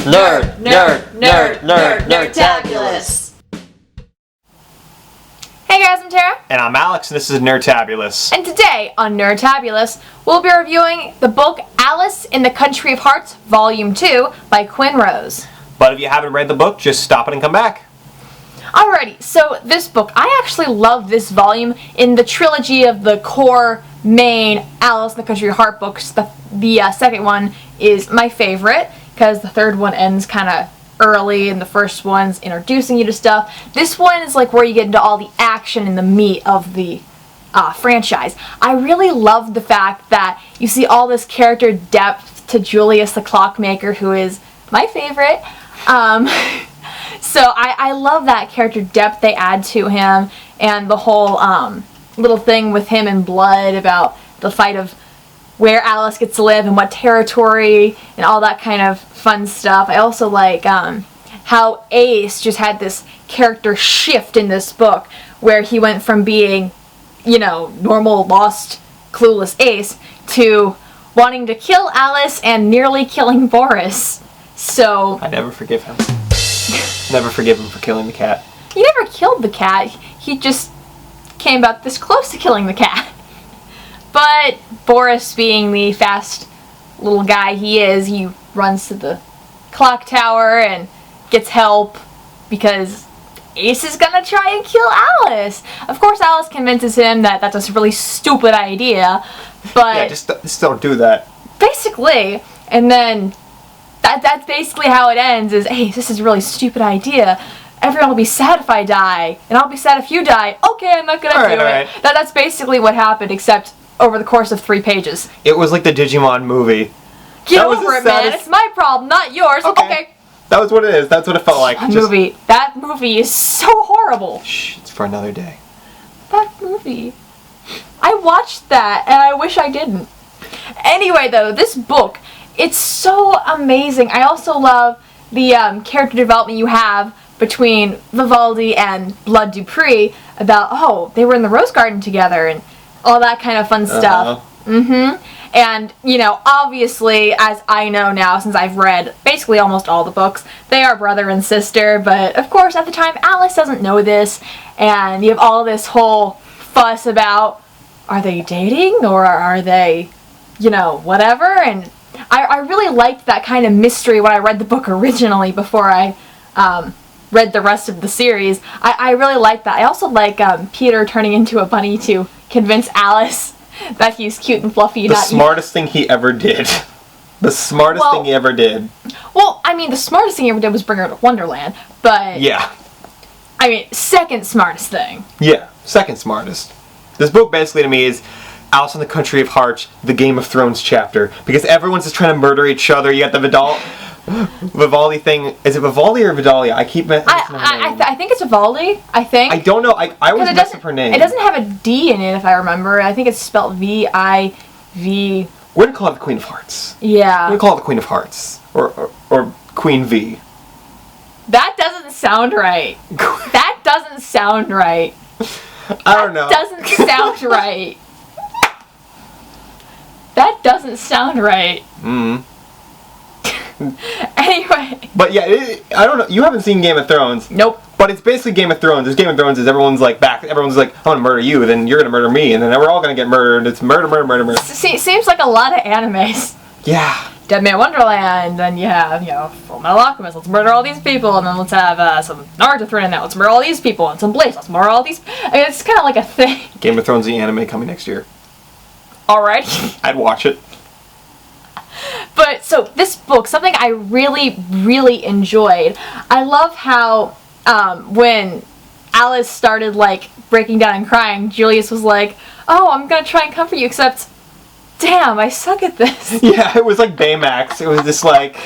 Nerdtabulous. Hey guys, I'm Tara. And I'm Alex, and this is Nerdtabulous. And today on Nerdtabulous, we'll be reviewing the book Alice in the Country of Hearts, Volume 2 by Quinn Rose. But if you haven't read the book, just stop it and come back. Alrighty, so this book, I actually love this volume in the trilogy of the core main Alice in the Country of Heart books. The second one is my favorite, because the third one ends kind of early, and the first one's introducing you to stuff. This one is like where you get into all the action and the meat of the franchise. I really love the fact that you see all this character depth to Julius the Clockmaker, who is my favorite. So I love that character depth they add to him, and the whole little thing with him and Blood about the fight of where Alice gets to live and what territory and all that kind of fun stuff. I also like how Ace just had this character shift in this book where he went from being, you know, normal, lost, clueless Ace to wanting to kill Alice and nearly killing Boris. So I never forgive him. Never forgive him for killing the cat. He never killed the cat. He just came about this close to killing the cat. But Boris, being the fast little guy he is, he runs to the clock tower and gets help because Ace is gonna try and kill Alice. Of course, Alice convinces him that that's a really stupid idea, but yeah, just don't do that. Basically, and then that's basically how it ends. Is Ace, this is a really stupid idea. Everyone will be sad if I die, and I'll be sad if you die. Okay, I'm not gonna do it. Right. That's basically what happened, except over the course of 3 pages. It was like the Digimon movie. Get over it, man. It's my problem, not yours. Okay. That was what it is. That's what it felt like. That movie is so horrible. Shh, it's for another day. That movie. I watched that, and I wish I didn't. Anyway, though, this book, it's so amazing. I also love the character development you have between Vivaldi and Blood Dupree about, oh, they were in the Rose Garden together, and all that kind of fun stuff. And, you know, obviously, as I know now, since I've read basically almost all the books, they are brother and sister, but of course, at the time, Alice doesn't know this, and you have all this whole fuss about, are they dating, or are they, you know, whatever, and I really liked that kind of mystery when I read the book originally before I read the rest of the series. I really liked that. I also like Peter turning into a bunny to convince Alice that he's cute and fluffy. The smartest thing he ever did. The smartest thing he ever did. Well, I mean, the smartest thing he ever did was bring her to Wonderland, but yeah. I mean, second smartest thing. Yeah, second smartest. This book basically to me is Alice in the Country of Hearts, the Game of Thrones chapter. Because everyone's just trying to murder each other. You got the Vivaldi thing. Is it Vivaldi or Vidalia? I keep messing up her name. I think it's Vivaldi, I think. I don't know. I always mess up her name. It doesn't have a D in it, if I remember. I think it's spelled V-I-V. We're going to call it the Queen of Hearts. Yeah. We're going to call it the Queen of Hearts. Or Queen V. That doesn't sound right. That doesn't sound right. I don't know. That doesn't sound right. That doesn't sound right. Anyway. But yeah, I don't know. You haven't seen Game of Thrones. Nope. But it's basically Game of Thrones. Game of Thrones is everyone's like, I'm gonna murder you, then you're gonna murder me, and then we're all gonna get murdered. It's murder. Seems like a lot of animes. Yeah. Dead Man Wonderland, then you have, you know, Full Metal Alchemist, let's murder all these people, and then let's have some Naruto thrown in that, let's murder all these people, and some Blaze, let's murder all these. I mean, it's kind of like a thing. Game of Thrones, the anime, coming next year. Alright. I'd watch it. But, so, this book, something I really, really enjoyed. I love how, when Alice started, like, breaking down and crying, Julius was like, oh, I'm gonna try and comfort you, except, damn, I suck at this. Yeah, it was like Baymax. It was just like,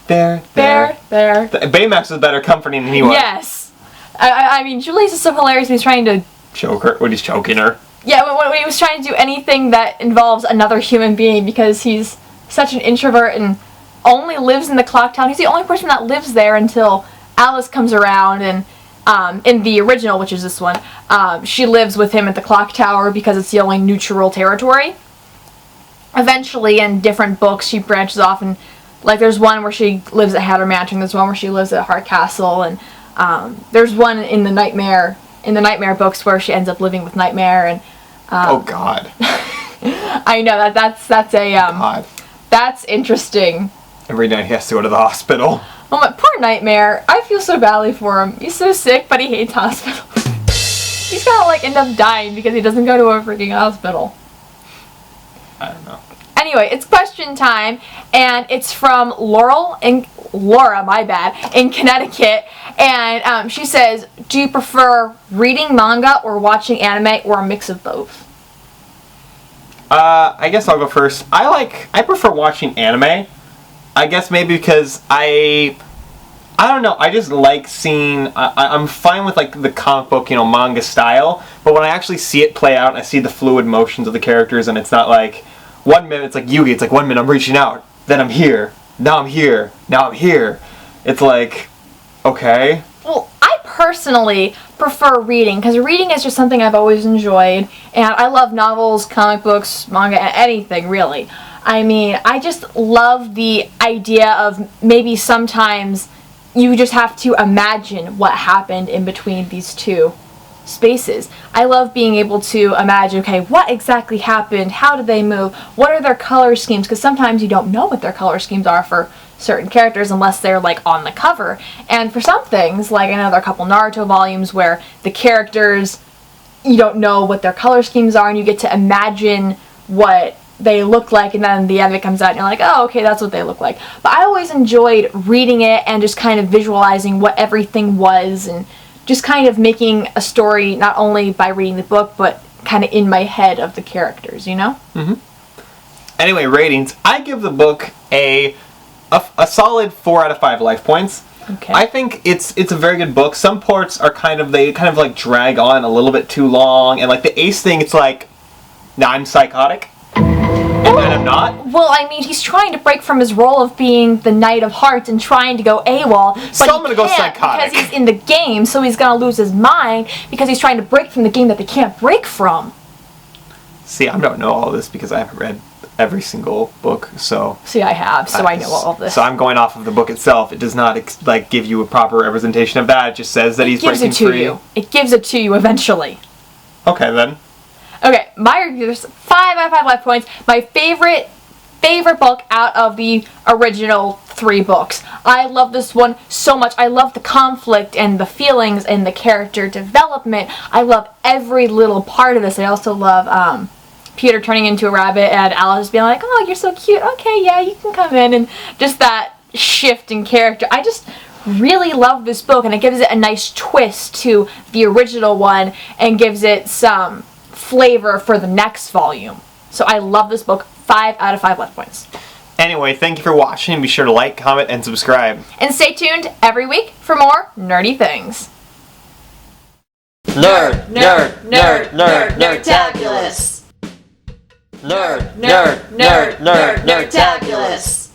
there. Baymax was better comforting than he was. Yes. I mean, Julius is so hilarious when he's trying to choke her, when he's choking her. Yeah, when he was trying to do anything that involves another human being, because he's such an introvert and only lives in the clock town. He's the only person that lives there until Alice comes around, and in the original, which is this one, she lives with him at the clock tower because it's the only neutral territory. Eventually, in different books, she branches off and Like, there's one where she lives at Hatter Mansion, there's one where she lives at Hart Castle, and there's one in the Nightmare books where she ends up living with Nightmare, and oh God. I know that's a God. That's interesting. Every night he has to go to the hospital. Oh my poor Nightmare. I feel so badly for him. He's so sick, but he hates hospitals. He's gonna like end up dying because he doesn't go to a freaking hospital. I don't know. Anyway, it's question time, and it's from Laura, my bad, in Connecticut, and she says, do you prefer reading manga or watching anime, or a mix of both? I guess I'll go first. I prefer watching anime. I guess maybe because I don't know, I just like seeing, I'm fine with like the comic book, manga style, but when I actually see it play out, and I see the fluid motions of the characters, and it's not like, 1 minute it's like Yugi, it's like 1 minute I'm reaching out, then I'm here, now I'm here, now I'm here. It's like, okay. Well, I personally prefer reading, because reading is just something I've always enjoyed, and I love novels, comic books, manga, anything really. I mean, I just love the idea of maybe sometimes you just have to imagine what happened in between these two spaces. I love being able to imagine, okay, what exactly happened? How did they move? What are their color schemes? Because sometimes you don't know what their color schemes are for certain characters unless they're like on the cover. And for some things, like I know there are a couple Naruto volumes where the characters, you don't know what their color schemes are, and you get to imagine what they look like, and then the end of it comes out and you're like, oh, okay, that's what they look like. But I always enjoyed reading it and just kind of visualizing what everything was, and just kind of making a story not only by reading the book, but kind of in my head of the characters, Mm-hmm. Anyway, ratings. I give the book a solid 4 out of 5 life points. Okay. I think it's a very good book. Some parts are kind of like drag on a little bit too long, and like the Ace thing, it's like, now I'm psychotic. And then I'm not. Well, I mean, he's trying to break from his role of being the Knight of Hearts and trying to go AWOL, but so I'm gonna go psychotic because he's in the game, so he's gonna lose his mind because he's trying to break from the game that they can't break from. See, I don't know all this because I haven't read every single book, so... See, I have, so I know all of this. So I'm going off of the book itself. It does not, give you a proper representation of that. It just says that he's breaking free. It gives it to you eventually. Okay, then. Okay, my reviews, 5 out of 5 life points. My favorite book out of the original 3 books. I love this one so much. I love the conflict and the feelings and the character development. I love every little part of this. I also love Peter turning into a rabbit and Alice being like, oh, you're so cute. Okay, yeah, you can come in. And just that shift in character. I just really love this book, and it gives it a nice twist to the original one and gives it some flavor for the next volume. So I love this book. 5 out of 5 life points. Anyway, thank you for watching. Be sure to like, comment, and subscribe. And stay tuned every week for more nerdy things. Nerd, nerd, nerd, nerd, nerdtabulous. Nerd, nerd, nerd, nerd, nerdtabulous.